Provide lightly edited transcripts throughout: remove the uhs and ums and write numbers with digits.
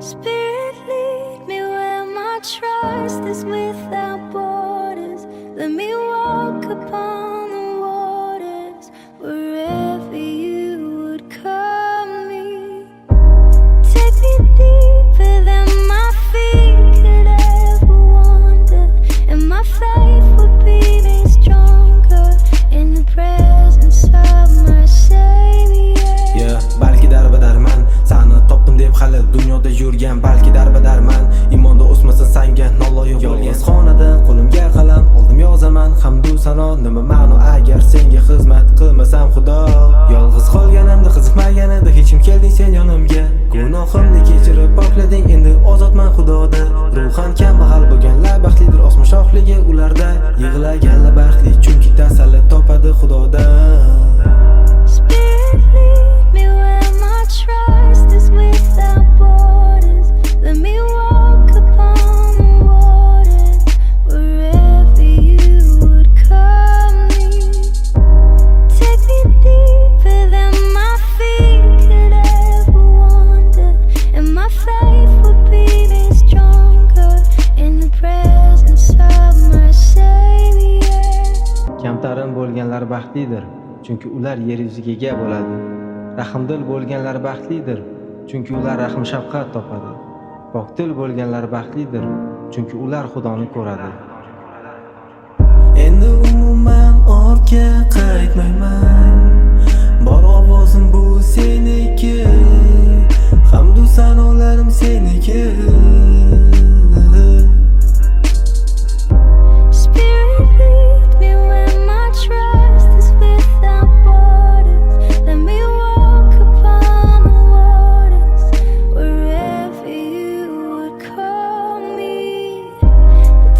Spirit, lead me where my trust is without borders. Let me walk upon the waters wherever you would call me. Take me deeper than my feet could ever wander, and my faith would be made stronger in the presence of my Savior. Balki darbadarman sani topdim deb hali dunyoda yurgan, balki darbadarman iymonda o'smasa sanga noloyiq bo'lgan. Xonada qo'limga qalam oldim, yozaman hamdu sano, nima ma'no agar senga xizmat qilmasam xudo. Yolg'iz qolganimda qiziqmaganida hech kim kelding sen yonimga, gunohimni kechirib poklading, endi ozodman xudoda. Ruhan kambag'al bo'lganlar baxtlidir, osmon shohligi ularda, yig'laganlar baxtli chunki tasalli topadi xudoda. Spirit, lead me where my trust is without borders. Let me walk upon the waters wherever you would call me. Take me deeper than my feet could ever wander, and my faith would be made stronger in the presence of my Savior. Kamtarin bo'lganlar baxtlidir, chunki ular yer yuziga ega bo'ladi. Rahmdil bo'lganlar baxtlidir, chunki ular rahm shafqat topadi. Pokdil bo'lganlar baxtlidir, chunki ular Xudoni ko'radi. Endi umuman ortga qaytmayman, bor ovozim bu seniki, hamdu sanolarim seniki. Spirit, lead me where my trust is without borders. Let me walk upon the waters wherever you would call me.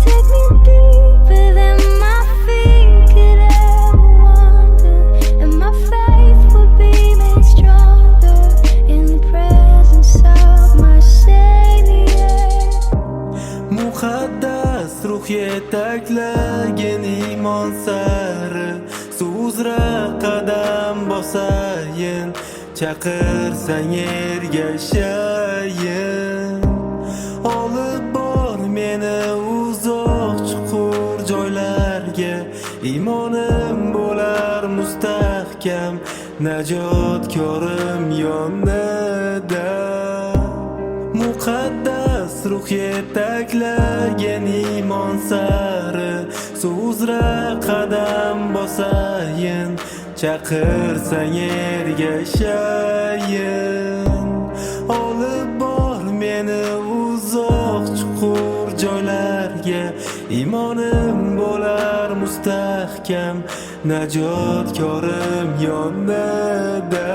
Take me deeper than my feet could ever wander, and my faith would be made stronger in the presence of my Savior. Muqaddas ruh yetaklagin iymon sari, suv uzra qadam bosayin, chaqirsang ergashayin. Olib bor meni uzoq chuqur joylarga, iymonim bo'lar mustahkam, najotkorim yonida. Muqaddas ruh yetaklagin iymon sari, suv uzra qadam bosayin, chaqirsang ergashayin. Olib bor meni uzoq chuqur joylarga, iymonim bo'lar mustahkam, najotkorim yonida.